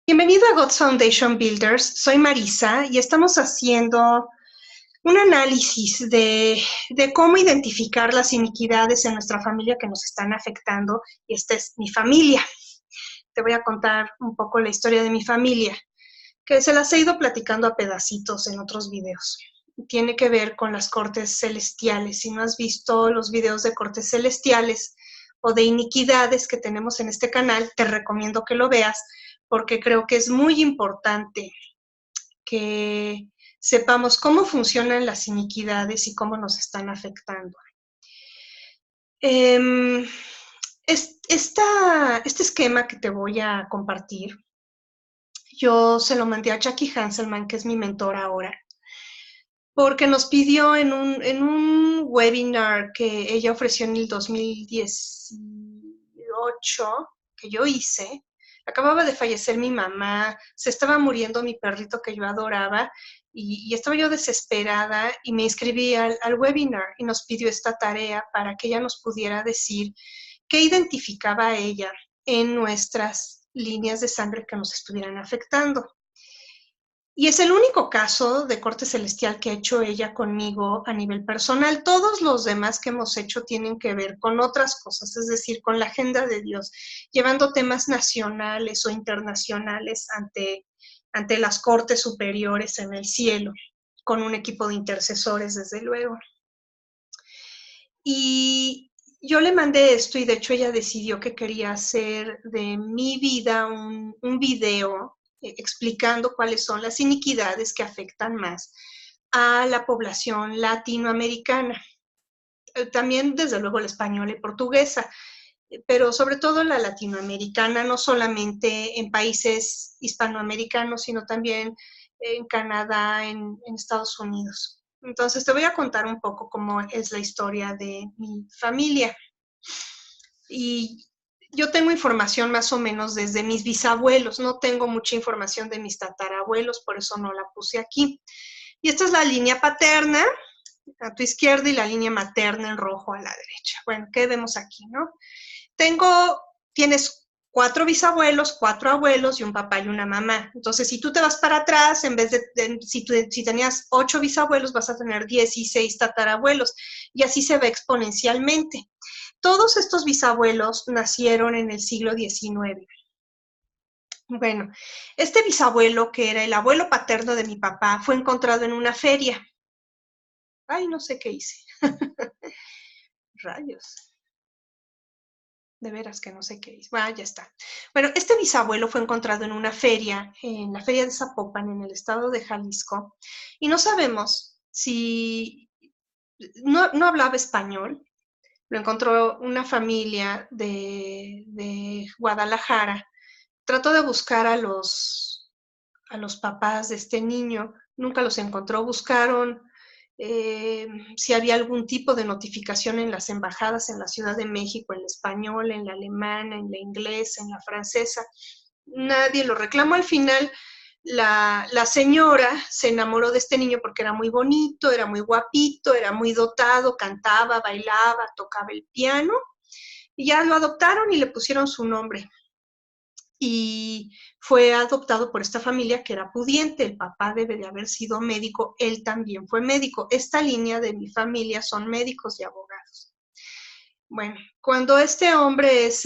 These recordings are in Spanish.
Bienvenido a God's Foundation Builders. Soy Marisa y estamos haciendo un análisis de cómo identificar las iniquidades en nuestra familia que nos están afectando, y esta es mi familia. Te voy a contar un poco la historia de mi familia, que se las he ido platicando a pedacitos en otros videos. Tiene que ver con las cortes celestiales. Si no has visto los videos de cortes celestiales o de iniquidades que tenemos en este canal, te recomiendo que lo veas, porque creo que es muy importante que sepamos cómo funcionan las iniquidades y cómo nos están afectando. Este esquema que te voy a compartir, yo se lo mandé a Jackie Hanselman, que es mi mentora ahora, porque nos pidió en un webinar que ella ofreció en el 2018, que yo hice. Acababa de fallecer mi mamá, se estaba muriendo mi perrito que yo adoraba, y estaba yo desesperada y me inscribí al webinar y nos pidió esta tarea para que ella nos pudiera decir qué identificaba ella en nuestras líneas de sangre que nos estuvieran afectando. Y es el único caso de corte celestial que ha hecho ella conmigo a nivel personal. Todos los demás que hemos hecho tienen que ver con otras cosas, es decir, con la agenda de Dios, llevando temas nacionales o internacionales ante las cortes superiores en el cielo, con un equipo de intercesores, desde luego. Y yo le mandé esto, y de hecho ella decidió que quería hacer de mi vida un video explicando cuáles son las iniquidades que afectan más a la población latinoamericana. También, desde luego, la española y portuguesa, pero sobre todo la latinoamericana, no solamente en países hispanoamericanos, sino también en Canadá, en Estados Unidos. Entonces te voy a contar un poco cómo es la historia de mi familia. Y yo tengo información más o menos desde mis bisabuelos, no tengo mucha información de mis tatarabuelos, por eso no la puse aquí. Y esta es la línea paterna a tu izquierda y la línea materna en rojo a la derecha. Bueno, ¿qué vemos aquí, no? Tienes 4 bisabuelos, 4 abuelos y un papá y una mamá. Entonces, si tú te vas para atrás, en vez si tenías 8 bisabuelos, vas a tener 16 tatarabuelos, y así se va exponencialmente. Todos estos bisabuelos nacieron en el siglo XIX. Bueno, este bisabuelo, que era el abuelo paterno de mi papá, fue encontrado en una feria. Ay, no sé qué hice. Rayos. De veras que no sé qué hice. Bueno, ya está. Bueno, este bisabuelo fue encontrado en una feria, en la feria de Zapopan, en el estado de Jalisco, y no sabemos si no hablaba español. Lo encontró una familia de Guadalajara. Trató de buscar a los papás de este niño, nunca los encontró. Buscaron si había algún tipo de notificación en las embajadas en la Ciudad de México, en la española, en la alemana, en la inglesa, en la francesa. Nadie lo reclamó. Al final, la señora se enamoró de este niño porque era muy bonito, era muy guapito, era muy dotado, cantaba, bailaba, tocaba el piano, y ya lo adoptaron y le pusieron su nombre. Y fue adoptado por esta familia que era pudiente. El papá debe de haber sido médico, él también fue médico. Esta línea de mi familia son médicos y abogados. Bueno, cuando este hombre es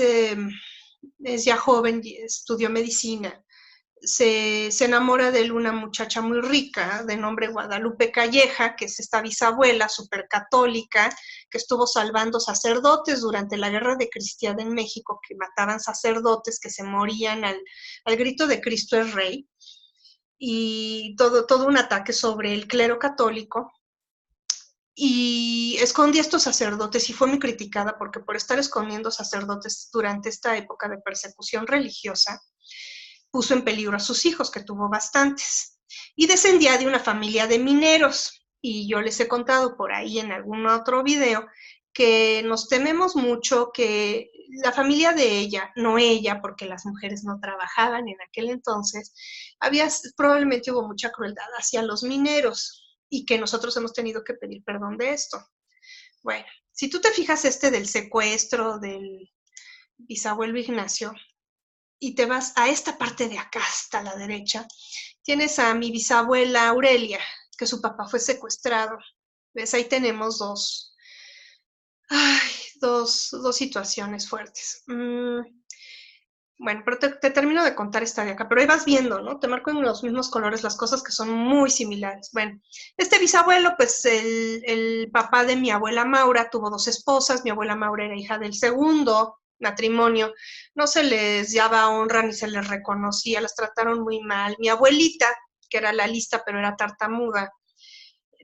ya joven, estudió medicina, se enamora de él una muchacha muy rica de nombre Guadalupe Calleja, que es esta bisabuela súper católica, que estuvo salvando sacerdotes durante la guerra de Cristiandad en México, que mataban sacerdotes que se morían al grito de Cristo es Rey, y todo un ataque sobre el clero católico. Y escondía a estos sacerdotes, y fue muy criticada porque por estar escondiendo sacerdotes durante esta época de persecución religiosa, puso en peligro a sus hijos, que tuvo bastantes. Y descendía de una familia de mineros. Y yo les he contado por ahí en algún otro video que nos tememos mucho que la familia de ella, no ella, porque las mujeres no trabajaban en aquel entonces, probablemente hubo mucha crueldad hacia los mineros, y que nosotros hemos tenido que pedir perdón de esto. Bueno, si tú te fijas, del secuestro del bisabuelo Ignacio, y te vas a esta parte de acá hasta la derecha, tienes a mi bisabuela Aurelia, que su papá fue secuestrado. ¿Ves? Ahí tenemos ay, dos situaciones fuertes. Bueno, pero te termino de contar esta de acá, pero ahí vas viendo, ¿no? Te marco en los mismos colores las cosas que son muy similares. Bueno, este bisabuelo, pues el papá de mi abuela Maura tuvo dos esposas, mi abuela Maura era hija del segundo matrimonio, no se les daba honra ni se les reconocía, las trataron muy mal. Mi abuelita, que era la lista, pero era tartamuda,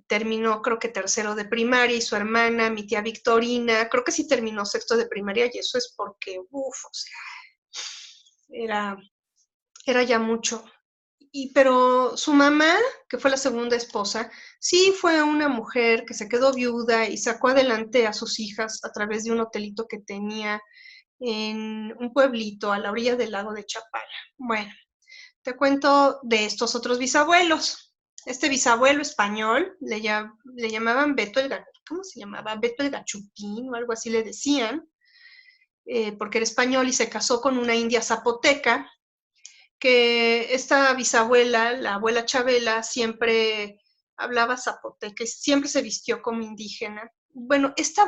terminó creo que tercero de primaria y su hermana, mi tía Victorina, creo que sí terminó sexto de primaria y eso es porque, uff, o sea, era, era ya mucho. Pero su mamá, que fue la segunda esposa, sí fue una mujer que se quedó viuda y sacó adelante a sus hijas a través de un hotelito que tenía en un pueblito a la orilla del lago de Chapala. Bueno, te cuento de estos otros bisabuelos. Este bisabuelo español le llamaban Beto el ¿cómo se llamaba? Beto el Gachupín o algo así le decían, porque era español y se casó con una india zapoteca, que esta bisabuela, la abuela Chabela, siempre hablaba zapoteca y siempre se vistió como indígena. Bueno, esta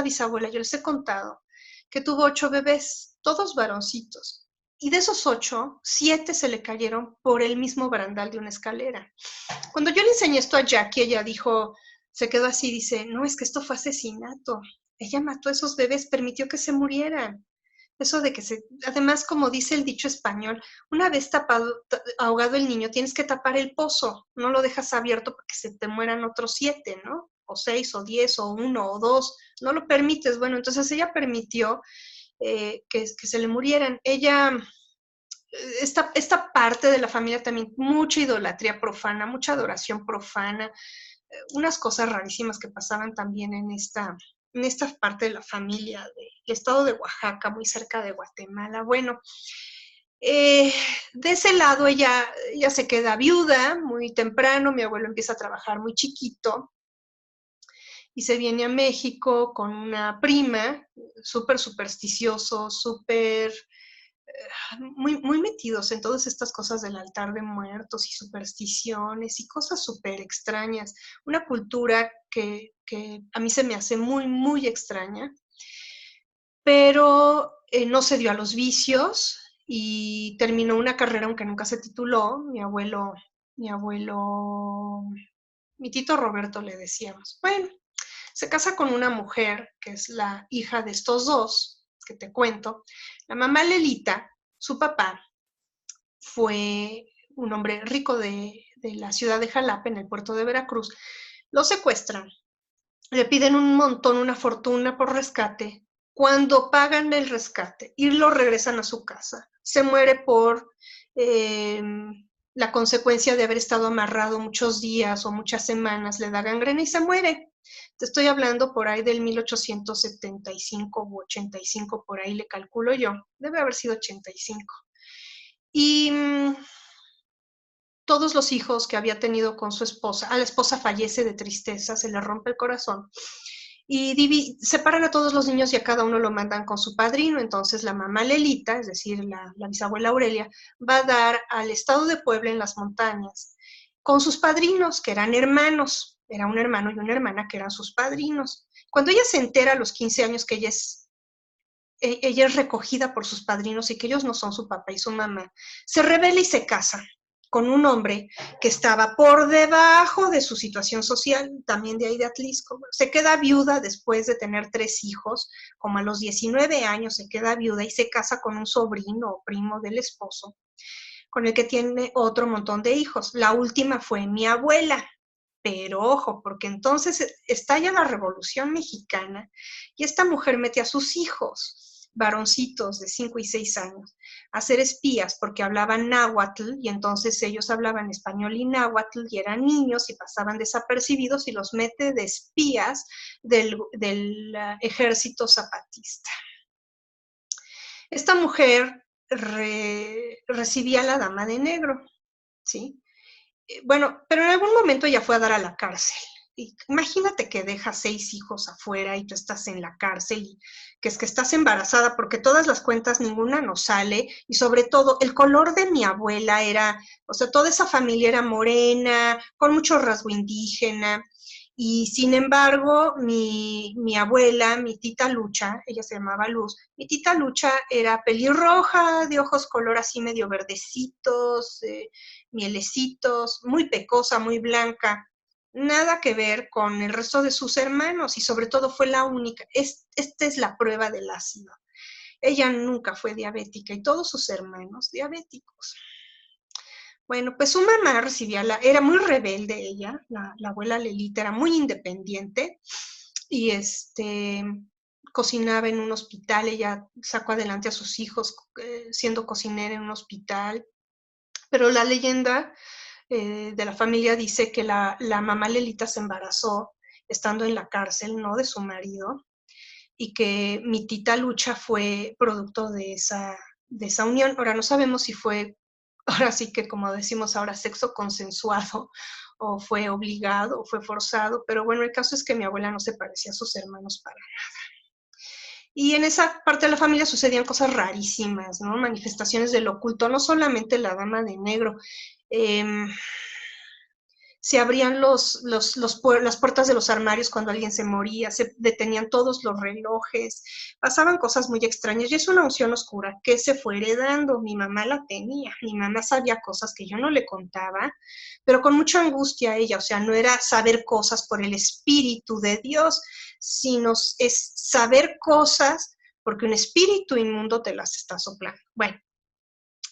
bisabuela, yo les he contado que tuvo 8 bebés, todos varoncitos. Y de esos 8, 7 se le cayeron por el mismo barandal de una escalera. Cuando yo le enseñé esto a Jackie, ella dijo, se quedó así, dice, no, es que esto fue asesinato. Ella mató a esos bebés, permitió que se murieran. Eso de que además, como dice el dicho español, una vez ahogado el niño, tienes que tapar el pozo, no lo dejas abierto para que se te mueran otros 7, ¿no? O 6, o 10, o 1, o 2, no lo permites. Bueno, entonces ella permitió que se le murieran. Ella, esta parte de la familia también, mucha idolatría profana, mucha adoración profana, unas cosas rarísimas que pasaban también en esta parte de la familia del estado de Oaxaca, muy cerca de Guatemala. Bueno, de ese lado ella se queda viuda muy temprano, mi abuelo empieza a trabajar muy chiquito y se viene a México con una prima, súper supersticioso, súper muy metidos en todas estas cosas del altar de muertos y supersticiones y cosas súper extrañas. Una cultura que a mí se me hace muy extraña, pero no se dio a los vicios y terminó una carrera aunque nunca se tituló. Mi tito Roberto le decíamos. Bueno, se casa con una mujer que es la hija de estos dos que te cuento. La mamá Lelita, su papá, fue un hombre rico de la ciudad de Jalapa, en el puerto de Veracruz. Lo secuestran, le piden un montón, una fortuna por rescate. Cuando pagan el rescate y lo regresan a su casa, se muere por la consecuencia de haber estado amarrado muchos días o muchas semanas, le da gangrena y se muere. Te estoy hablando por ahí del 1875 u 85, por ahí le calculo yo. Debe haber sido 85. Y todos los hijos que había tenido con su esposa, a la esposa fallece de tristeza, se le rompe el corazón, y separan a todos los niños y a cada uno lo mandan con su padrino. Entonces la mamá Lelita, es decir, la bisabuela Aurelia, va a dar al estado de Puebla en las montañas con sus padrinos, que eran hermanos, era un hermano y una hermana que eran sus padrinos. Cuando ella se entera a los 15 años que ella es recogida por sus padrinos y que ellos no son su papá y su mamá, se rebela y se casa con un hombre que estaba por debajo de su situación social, también de ahí de Atlisco. Se queda viuda después de tener 3 hijos, como a los 19 años se queda viuda y se casa con un sobrino o primo del esposo, con el que tiene otro montón de hijos. La última fue mi abuela. Pero ojo, porque entonces estalla la Revolución Mexicana y esta mujer mete a sus hijos, varoncitos de 5 y 6 años, a ser espías porque hablaban náhuatl y entonces ellos hablaban español y náhuatl y eran niños y pasaban desapercibidos y los mete de espías del ejército zapatista. Esta mujer recibía a la dama de negro, ¿sí? Bueno, pero en algún momento ella fue a dar a la cárcel imagínate que dejas 6 hijos afuera y tú estás en la cárcel y que es que estás embarazada porque todas las cuentas ninguna nos sale y sobre todo el color de mi abuela era, o sea, toda esa familia era morena, con mucho rasgo indígena y sin embargo mi abuela, mi tita Lucha, ella se llamaba Luz, mi tita Lucha era pelirroja, de ojos color así medio verdecitos, mielecitos, muy pecosa, muy blanca, nada que ver con el resto de sus hermanos y sobre todo fue la única, esta es la prueba del ácido. Ella nunca fue diabética y todos sus hermanos diabéticos. Bueno, pues su mamá recibía era muy rebelde ella, la abuela Lelita era muy independiente y cocinaba en un hospital, ella sacó adelante a sus hijos siendo cocinera en un hospital, pero la leyenda de la familia dice que la mamá Lelita se embarazó estando en la cárcel, ¿no? De su marido, y que mi tita Lucha fue producto de esa unión. Ahora no sabemos si fue, ahora sí que como decimos ahora, sexo consensuado, o fue obligado, o fue forzado, pero bueno, el caso es que mi abuela no se parecía a sus hermanos para nada. Y en esa parte de la familia sucedían cosas rarísimas, ¿no? Manifestaciones del oculto, no solamente la dama de negro, eh, se abrían las puertas de los armarios cuando alguien se moría, se detenían todos los relojes, pasaban cosas muy extrañas y es una unción oscura que se fue heredando. Mi mamá la tenía, mi mamá sabía cosas que yo no le contaba, pero con mucha angustia ella, o sea, no era saber cosas por el Espíritu de Dios, sino es saber cosas porque un espíritu inmundo te las está soplando. Bueno,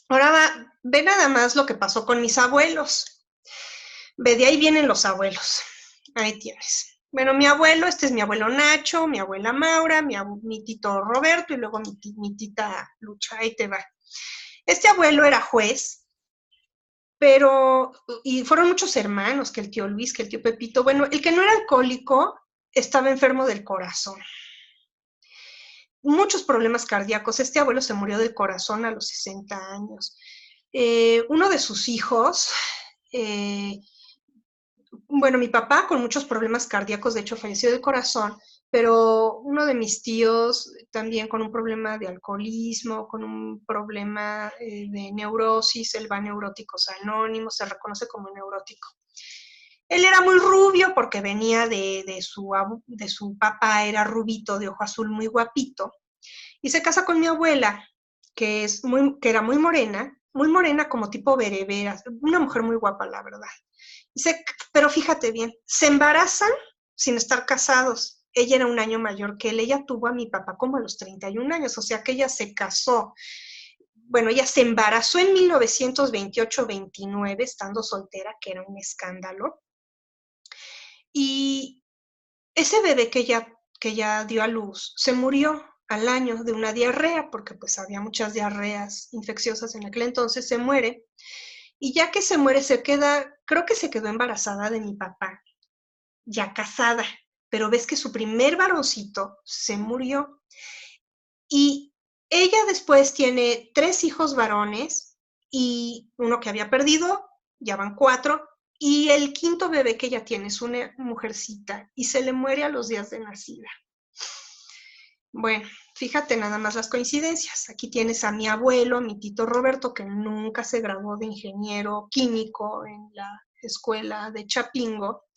ahora ve nada más lo que pasó con mis abuelos. Ve, de ahí vienen los abuelos. Ahí tienes. Bueno, mi abuelo, este es mi abuelo Nacho, mi abuela Maura, mi tito Roberto y luego mi tita Lucha. Ahí te va. Este abuelo era juez, pero, y fueron muchos hermanos, que el tío Luis, que el tío Pepito. Bueno, el que no era alcohólico estaba enfermo del corazón. Muchos problemas cardíacos. Este abuelo se murió del corazón a los 60 años. Uno de sus hijos, bueno, mi papá con muchos problemas cardíacos, de hecho falleció del corazón, pero uno de mis tíos también con un problema de alcoholismo, con un problema de neurosis, él va a Neuróticos Anónimos, se reconoce como neurótico. Él era muy rubio porque venía de su papá, era rubito, de ojo azul, muy guapito, y se casa con mi abuela, que era muy morena como tipo berebera, una mujer muy guapa, la verdad. Pero fíjate bien, se embarazan sin estar casados. Ella era un año mayor que él, ella tuvo a mi papá como a los 31 años, o sea que ella se casó. Bueno, ella se embarazó en 1928-29, estando soltera, que era un escándalo. Y ese bebé que ella dio a luz se murió al año de una diarrea, porque pues había muchas diarreas infecciosas en aquel entonces, se muere. Y ya que se muere, creo que se quedó embarazada de mi papá, ya casada, pero ves que su primer varoncito se murió. Y ella después tiene 3 hijos varones y uno que había perdido, ya van 4, y el quinto bebé que ella tiene es una mujercita y se le muere a los días de nacida. Bueno, fíjate nada más las coincidencias. Aquí tienes a mi abuelo, a mi tito Roberto, que nunca se graduó de ingeniero químico en la escuela de Chapingo,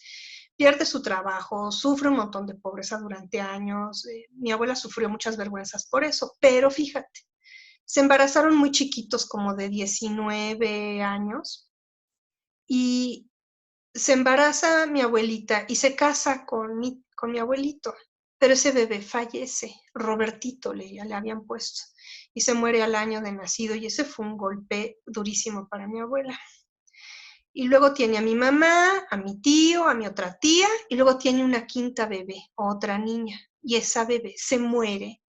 pierde su trabajo, sufre un montón de pobreza durante años. Mi abuela sufrió muchas vergüenzas por eso, pero fíjate, se embarazaron muy chiquitos, como de 19 años, y se embaraza mi abuelita y se casa con mi abuelito, pero ese bebé fallece, Robertito le habían puesto, y se muere al año de nacido, y ese fue un golpe durísimo para mi abuela. Y luego tiene a mi mamá, a mi tío, a mi otra tía, y luego tiene una quinta bebé, otra niña, y esa bebé se muere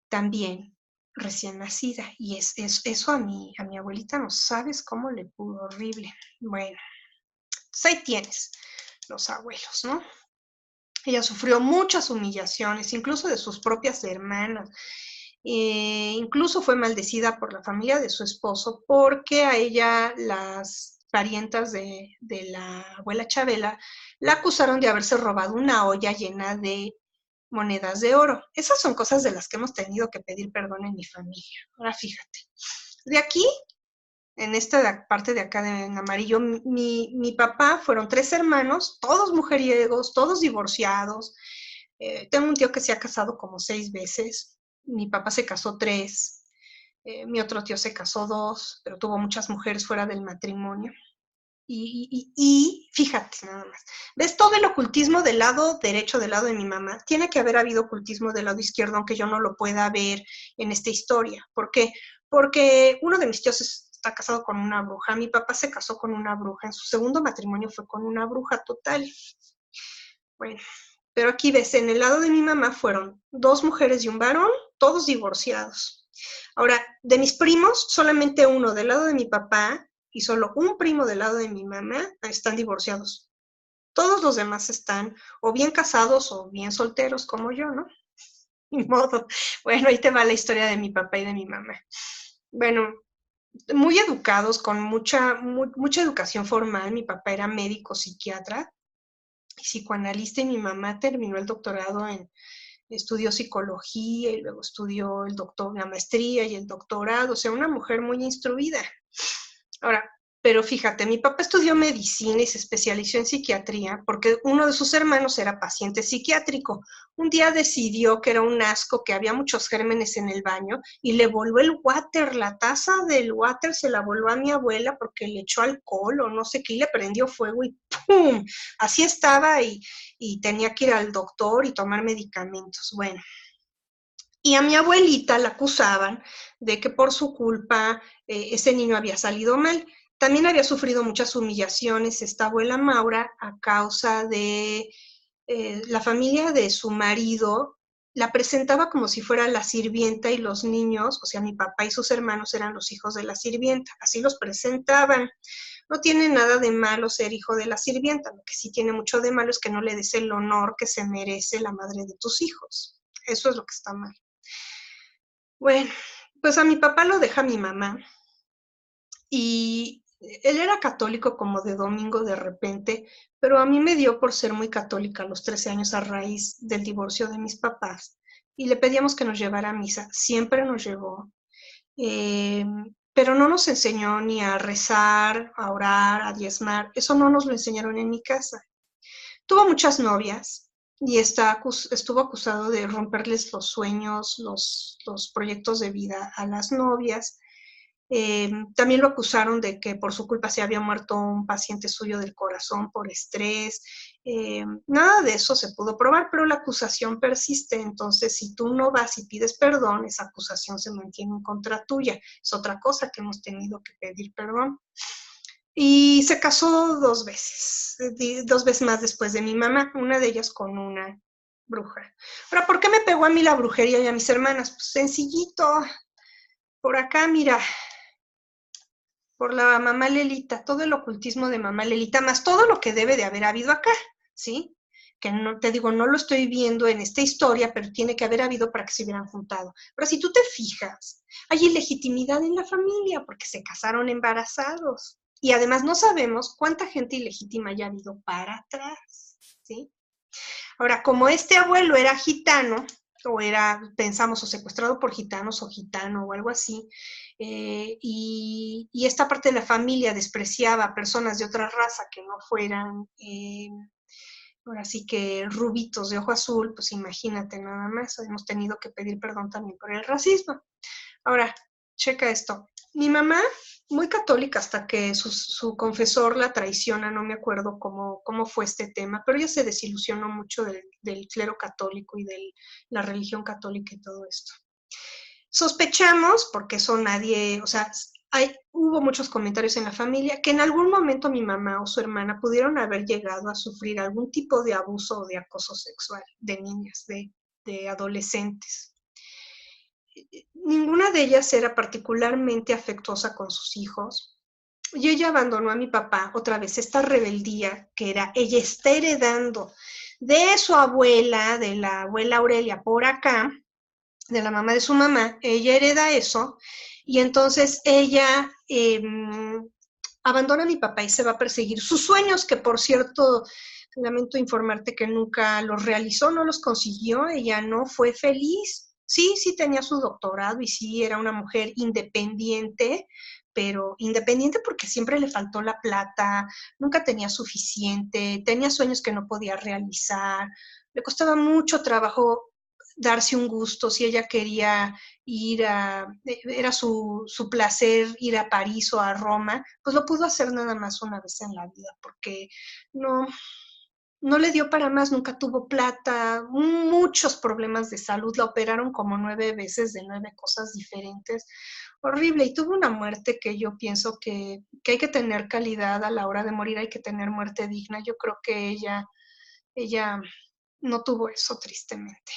también recién nacida, y eso a mi abuelita no sabes cómo le pudo horrible. Bueno, pues ahí tienes los abuelos, ¿no? Ella sufrió muchas humillaciones, incluso de sus propias hermanas. Incluso fue maldecida por la familia de su esposo porque a ella parientas de la abuela Chabela la acusaron de haberse robado una olla llena de monedas de oro. Esas son cosas de las que hemos tenido que pedir perdón en mi familia. Ahora fíjate, de aquí, en esta parte de acá en amarillo, mi papá fueron 3 hermanos, todos mujeriegos, todos divorciados. Tengo un tío que se ha casado como 6 veces, mi papá se casó 3, mi otro tío se casó 2, pero tuvo muchas mujeres fuera del matrimonio. Y fíjate nada más, ¿ves todo el ocultismo del lado derecho, del lado de mi mamá? Tiene que haber habido ocultismo del lado izquierdo, aunque yo no lo pueda ver en esta historia. ¿Por qué? Porque uno de mis tíos está casado con una bruja, mi papá se casó con una bruja, en su segundo matrimonio fue con una bruja total. Bueno, pero aquí ves, en el lado de mi mamá fueron 2 mujeres y un varón, todos divorciados. Ahora, de mis primos, solamente uno del lado de mi papá y solo un primo del lado de mi mamá están divorciados. Todos los demás están o bien casados o bien solteros como yo, ¿no? Ni modo. Bueno, ahí te va la historia de mi papá y de mi mamá. Bueno, muy educados, con mucha educación formal. Mi papá era médico psiquiatra y psicoanalista y mi mamá terminó el doctorado estudió psicología y luego estudió la maestría y el doctorado, o sea, una mujer muy instruida. Ahora, pero fíjate, mi papá estudió medicina y se especializó en psiquiatría porque uno de sus hermanos era paciente psiquiátrico. Un día decidió que era un asco, que había muchos gérmenes en el baño y le voló el water, la taza del water se la voló a mi abuela porque le echó alcohol o no sé qué y le prendió fuego y ¡pum! Así estaba y tenía que ir al doctor y tomar medicamentos. Bueno, y a mi abuelita la acusaban de que por su culpa ese niño había salido mal. También había sufrido muchas humillaciones esta abuela Maura a causa de la familia de su marido. La presentaba como si fuera la sirvienta y los niños, o sea, mi papá y sus hermanos eran los hijos de la sirvienta. Así los presentaban. No tiene nada de malo ser hijo de la sirvienta. Lo que sí tiene mucho de malo es que no le des el honor que se merece la madre de tus hijos. Eso es lo que está mal. Bueno, pues a mi papá lo deja mi mamá y él era católico como de domingo de repente, pero a mí me dio por ser muy católica a los 13 años a raíz del divorcio de mis papás y le pedíamos que nos llevara a misa. Siempre nos llevó, eh, pero no nos enseñó ni a rezar, a orar, a diezmar. Eso no nos lo enseñaron en mi casa. Tuvo muchas novias y estuvo acusado de romperles los sueños, los proyectos de vida a las novias. También lo acusaron de que por su culpa se había muerto un paciente suyo del corazón por estrés. Nada de eso se pudo probar, pero la acusación persiste. Entonces, si tú no vas y pides perdón, esa acusación se mantiene en contra tuya. Es otra cosa que hemos tenido que pedir perdón. Y se casó 2 veces, 2 veces más después de mi mamá, una de ellas con una bruja. Ahora, ¿por qué me pegó a mí la brujería y a mis hermanas? Pues sencillito, por acá, mira, por la mamá Lelita, todo el ocultismo de mamá Lelita, más todo lo que debe de haber habido acá, ¿sí? Que no, te digo, no lo estoy viendo en esta historia, pero tiene que haber habido para que se hubieran juntado. Pero si tú te fijas, hay ilegitimidad en la familia porque se casaron embarazados. Y además no sabemos cuánta gente ilegítima haya habido para atrás, ¿sí? Ahora, como este abuelo era gitano, o era, pensamos, o secuestrado por gitanos o gitano o algo así, y esta parte de la familia despreciaba a personas de otra raza que no fueran, ahora sí que rubitos de ojo azul, pues imagínate nada más, hemos tenido que pedir perdón también por el racismo. Ahora, checa esto. Mi mamá, muy católica hasta que su confesor la traiciona, no me acuerdo cómo fue este tema, pero ella se desilusionó mucho del clero católico y de la religión católica y todo esto. Sospechamos, porque eso nadie, o sea, hubo muchos comentarios en la familia, que en algún momento mi mamá o su hermana pudieron haber llegado a sufrir algún tipo de abuso o de acoso sexual de niñas, de adolescentes. Ninguna de ellas era particularmente afectuosa con sus hijos. Y ella abandonó a mi papá, otra vez, esta rebeldía que era, ella está heredando de su abuela, de la abuela Aurelia por acá, de la mamá de su mamá, ella hereda eso, y entonces ella abandona a mi papá y se va a perseguir sus sueños, que por cierto, lamento informarte que nunca los realizó, no los consiguió, ella no fue feliz. Sí, sí tenía su doctorado y sí era una mujer independiente, pero independiente porque siempre le faltó la plata, nunca tenía suficiente, tenía sueños que no podía realizar, le costaba mucho trabajo darse un gusto, si ella quería ir era su placer ir a París o a Roma, pues lo pudo hacer nada más una vez en la vida, porque no, no le dio para más, nunca tuvo plata, muchos problemas de salud, la operaron como 9 veces de 9 cosas diferentes, horrible, y tuvo una muerte que yo pienso que hay que tener calidad a la hora de morir, hay que tener muerte digna, yo creo que ella no tuvo eso tristemente.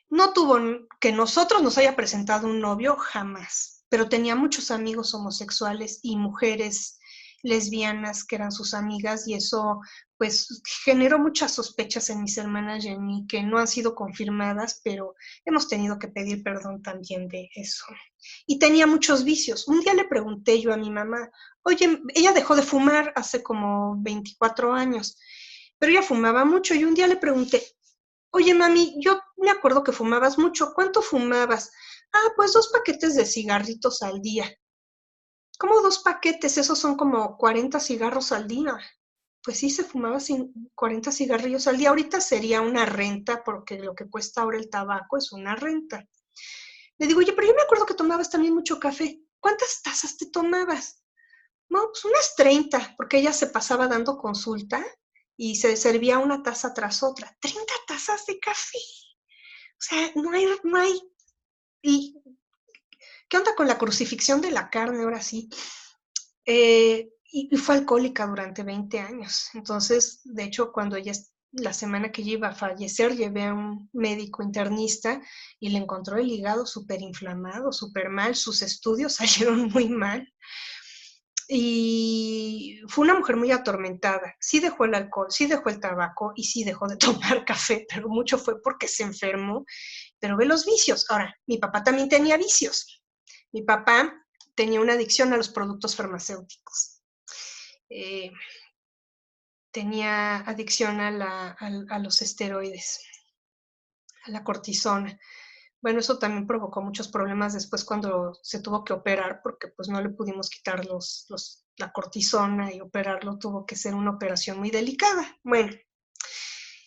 No tuvo que nosotros nos haya presentado un novio, jamás, pero tenía muchos amigos homosexuales y mujeres lesbianas que eran sus amigas y eso pues generó muchas sospechas en mis hermanas y en mí que no han sido confirmadas, pero hemos tenido que pedir perdón también de eso. Y tenía muchos vicios. Un día le pregunté yo a mi mamá, oye, ella dejó de fumar hace como 24 años, pero ella fumaba mucho y un día le pregunté, oye, mami, yo me acuerdo que fumabas mucho. ¿Cuánto fumabas? Ah, pues 2 paquetes de cigarritos al día. ¿Cómo 2 paquetes? Esos son como 40 cigarros al día. Pues sí, se fumaba 40 cigarrillos al día. Ahorita sería una renta, porque lo que cuesta ahora el tabaco es una renta. Le digo, oye, pero yo me acuerdo que tomabas también mucho café. ¿Cuántas tazas te tomabas? No, pues unas 30, porque ella se pasaba dando consulta y se servía una taza tras otra. 30 tazas de café. O sea, no hay. ¿Y qué onda con la crucifixión de la carne ahora sí? Y fue alcohólica durante 20 años. Entonces, de hecho, cuando ella, la semana que ella iba a fallecer, llevé a un médico internista y le encontró el hígado súper inflamado, súper mal. Sus estudios salieron muy mal. Y fue una mujer muy atormentada. Sí dejó el alcohol, sí dejó el tabaco y sí dejó de tomar café, pero mucho fue porque se enfermó. Pero ve los vicios. Ahora, mi papá también tenía vicios. Mi papá tenía una adicción a los productos farmacéuticos. Eh, tenía adicción a los esteroides, a la cortisona. Bueno, eso también provocó muchos problemas después cuando se tuvo que operar porque pues no le pudimos quitar la cortisona y operarlo tuvo que ser una operación muy delicada. Bueno,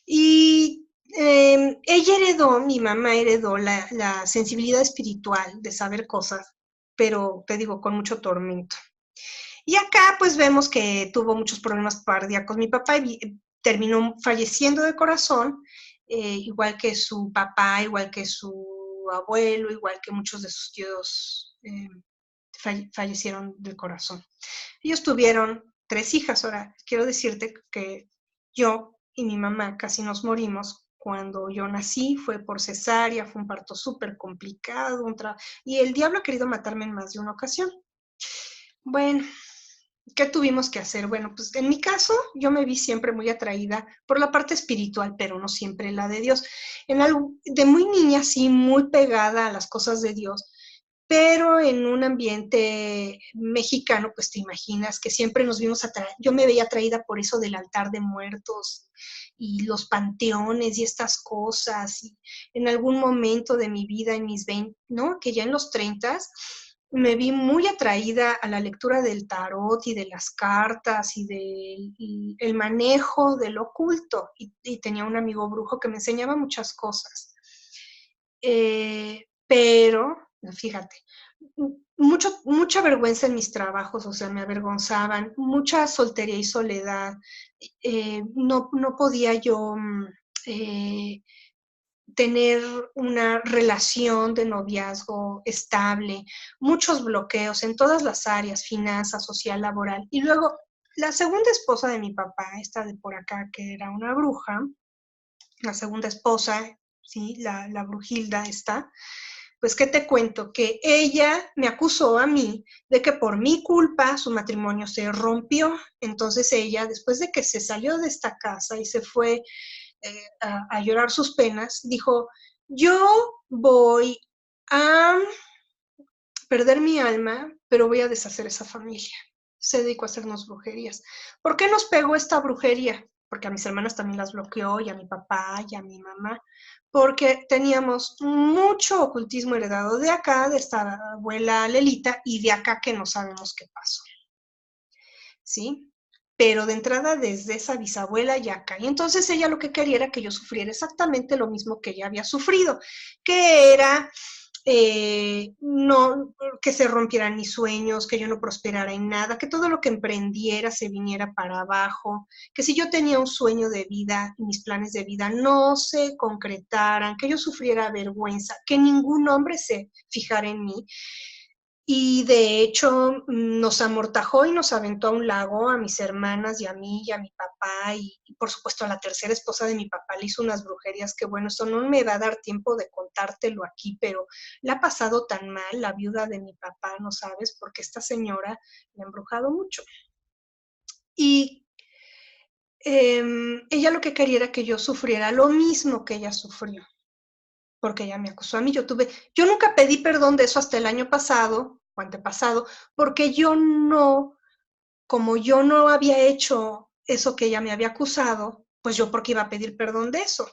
y ella heredó, mi mamá heredó la sensibilidad espiritual de saber cosas, pero te digo, con mucho tormento. Y acá pues vemos que tuvo muchos problemas cardíacos. Mi papá terminó falleciendo de corazón, igual que su papá, igual que su abuelo, igual que muchos de sus tíos fallecieron del corazón. Ellos tuvieron 3 hijas. Ahora, quiero decirte que yo y mi mamá casi nos morimos cuando yo nací, fue por cesárea, fue un parto súper complicado, y el diablo ha querido matarme en más de una ocasión. Bueno, ¿qué tuvimos que hacer? Bueno, pues en mi caso yo me vi siempre muy atraída por la parte espiritual, pero no siempre la de Dios. De muy niña, sí, muy pegada a las cosas de Dios, pero en un ambiente mexicano, pues te imaginas que siempre nos vimos atraídas. Yo me veía atraída por eso del altar de muertos y los panteones y estas cosas. Y en algún momento de mi vida, en mis 20, ¿no? Que ya en los 30 me vi muy atraída a la lectura del tarot y de las cartas y del manejo del oculto. Y tenía un amigo brujo que me enseñaba muchas cosas. Pero, fíjate, mucha vergüenza en mis trabajos, o sea, me avergonzaban, mucha soltería y soledad. No podía yo tener una relación de noviazgo estable, muchos bloqueos en todas las áreas, finanzas, social, laboral. Y luego, la segunda esposa de mi papá, esta de por acá, que era una bruja, la segunda esposa, ¿sí? La brujilda esta, pues, ¿qué te cuento? Que ella me acusó a mí de que por mi culpa su matrimonio se rompió. Entonces ella, después de que se salió de esta casa y se fue a llorar sus penas, dijo, yo voy a perder mi alma, pero voy a deshacer esa familia. Se dedicó a hacernos brujerías. ¿Por qué nos pegó esta brujería? Porque a mis hermanas también las bloqueó, y a mi papá, y a mi mamá, porque teníamos mucho ocultismo heredado de acá, de esta abuela Lelita, y de acá que no sabemos qué pasó, ¿sí? Pero de entrada desde esa bisabuela y acá. Y entonces ella lo que quería era que yo sufriera exactamente lo mismo que ella había sufrido, que era no, que se rompieran mis sueños, que yo no prosperara en nada, que todo lo que emprendiera se viniera para abajo, que si yo tenía un sueño de vida y mis planes de vida no se concretaran, que yo sufriera vergüenza, que ningún hombre se fijara en mí. Y de hecho nos amortajó y nos aventó a un lago a mis hermanas y a mí y a mi papá y por supuesto a la tercera esposa de mi papá le hizo unas brujerías que bueno, esto no me va a dar tiempo de contártelo aquí, pero la ha pasado tan mal la viuda de mi papá, no sabes, porque esta señora le ha embrujado mucho. Y ella lo que quería era que yo sufriera lo mismo que ella sufrió, porque ella me acusó a mí. Yo nunca pedí perdón de eso hasta el año pasado o antepasado, porque como yo no había hecho eso que ella me había acusado, pues yo porque iba a pedir perdón de eso.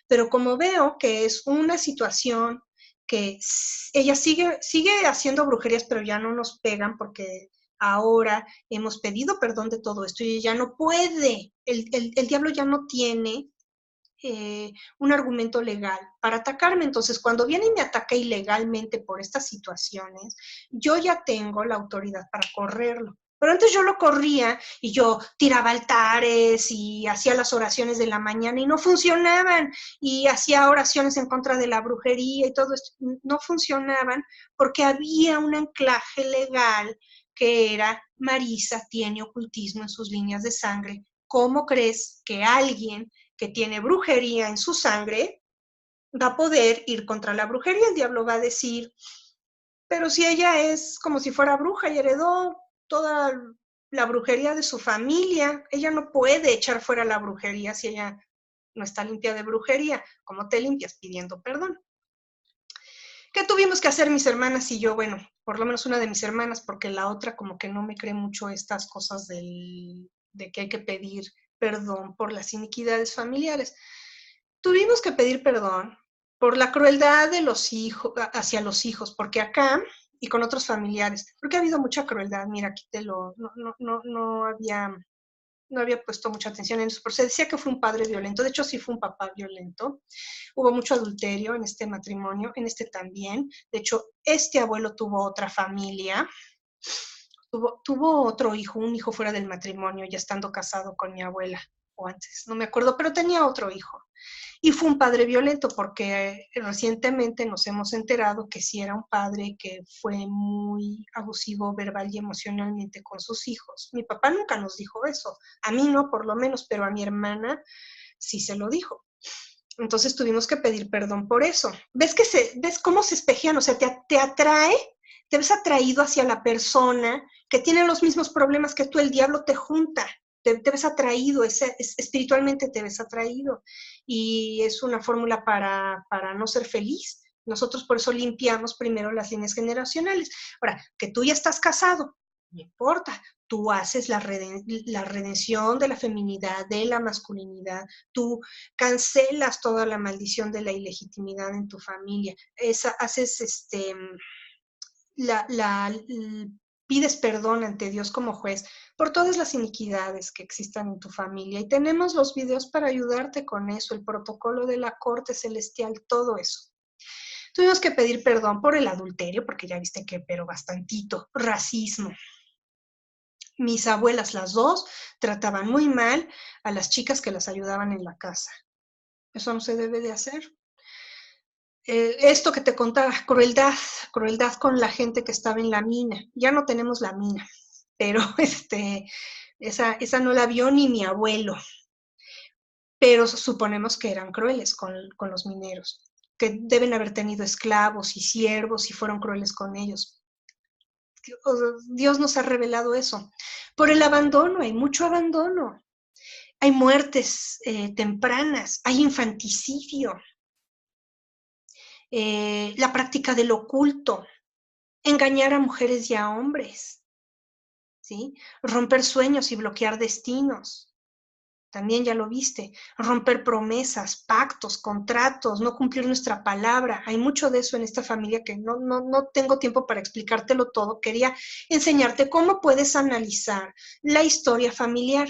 Pero como veo que es una situación que ella sigue haciendo brujerías, pero ya no nos pegan porque ahora hemos pedido perdón de todo esto y ella no puede, el diablo ya no tiene un argumento legal para atacarme. Entonces, cuando viene y me ataca ilegalmente por estas situaciones, yo ya tengo la autoridad para correrlo. Pero antes yo lo corría y yo tiraba altares y hacía las oraciones de la mañana y no funcionaban. Y hacía oraciones en contra de la brujería y todo esto. No funcionaban porque había un anclaje legal que era Marisa tiene ocultismo en sus líneas de sangre. ¿Cómo crees que alguien que tiene brujería en su sangre va a poder ir contra la brujería? El diablo va a decir, pero si ella es como si fuera bruja y heredó toda la brujería de su familia, ella no puede echar fuera la brujería si ella no está limpia de brujería. ¿Cómo te limpias? Pidiendo perdón. ¿Qué tuvimos que hacer mis hermanas y yo? Bueno, por lo menos una de mis hermanas, porque la otra como que no me cree mucho estas cosas de que hay que pedir perdón por las iniquidades familiares. Tuvimos que pedir perdón por la crueldad de los hijos, hacia los hijos, porque acá y con otros familiares, porque ha habido mucha crueldad. Mira, aquí no había puesto mucha atención en eso, pero se decía que fue un padre violento. De hecho, sí fue un papá violento. Hubo mucho adulterio en este matrimonio, en este también. De hecho, este abuelo tuvo otra familia, tuvo otro hijo, un hijo fuera del matrimonio, ya estando casado con mi abuela, o antes, no me acuerdo, pero tenía otro hijo. Y fue un padre violento porque recientemente nos hemos enterado que sí era un padre que fue muy abusivo verbal y emocionalmente con sus hijos. Mi papá nunca nos dijo eso, a mí no por lo menos, pero a mi hermana sí se lo dijo. Entonces tuvimos que pedir perdón por eso. ¿Ves cómo se espejean? O sea, te atrae, te ves atraído hacia la persona que tiene los mismos problemas que tú, el diablo te junta, te ves atraído, espiritualmente te ves atraído. Y es una fórmula para no ser feliz. Nosotros por eso limpiamos primero las líneas generacionales. Ahora, que tú ya estás casado, no importa, tú haces la redención de la feminidad, de la masculinidad, tú cancelas toda la maldición de la ilegitimidad en tu familia, haces pides perdón ante Dios como juez por todas las iniquidades que existan en tu familia. Y tenemos los videos para ayudarte con eso, el protocolo de la corte celestial, todo eso. Tuvimos que pedir perdón por el adulterio, porque ya viste que, pero bastantito, racismo. Mis abuelas, las dos, trataban muy mal a las chicas que las ayudaban en la casa. Eso no se debe de hacer. Esto que te contaba, crueldad con la gente que estaba en la mina. Ya no tenemos la mina, pero esa no la vio ni mi abuelo. Pero suponemos que eran crueles con los mineros, que deben haber tenido esclavos y siervos y fueron crueles con ellos. Dios nos ha revelado eso. Por el abandono, hay mucho abandono. Hay muertes tempranas, hay infanticidio, la práctica del oculto. engañar a mujeres y a hombres, ¿sí? Romper sueños y bloquear destinos. También ya lo viste, romper promesas, pactos, contratos, no cumplir nuestra palabra. Hay mucho de eso en esta familia que no tengo tiempo para explicártelo todo. Quería enseñarte cómo puedes analizar la historia familiar.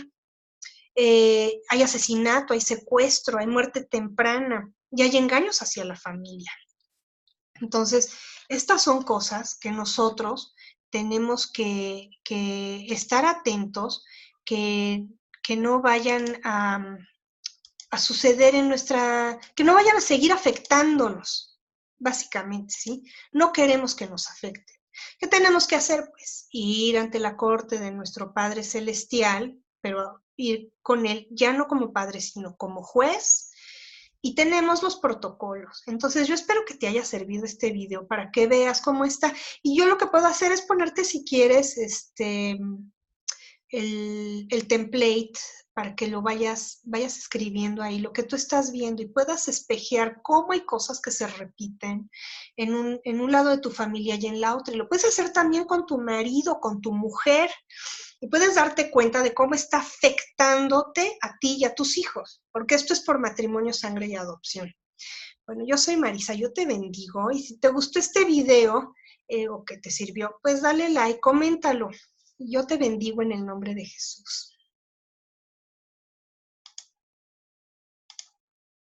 Hay asesinato, hay secuestro, hay muerte temprana y hay engaños hacia la familia. Entonces, estas son cosas que nosotros tenemos que estar atentos, que, que no vayan a suceder en nuestra, que no vayan a seguir afectándonos, básicamente, ¿sí? No queremos que nos afecten. ¿Qué tenemos que hacer? Pues ir ante la corte de nuestro Padre Celestial, pero ir con Él ya no como Padre, sino como juez, y tenemos los protocolos. Entonces yo espero que te haya servido este video para que veas cómo está. Y yo lo que puedo hacer es ponerte, si quieres, el template para que lo vayas escribiendo ahí, lo que tú estás viendo y puedas espejear cómo hay cosas que se repiten en un lado de tu familia y en la otra. Y lo puedes hacer también con tu marido, con tu mujer, y puedes darte cuenta de cómo está afectándote a ti y a tus hijos, porque esto es por matrimonio, sangre y adopción. Bueno, yo soy Marisa, yo te bendigo, y si te gustó este video o que te sirvió, pues dale like, coméntalo. Yo te bendigo en el nombre de Jesús.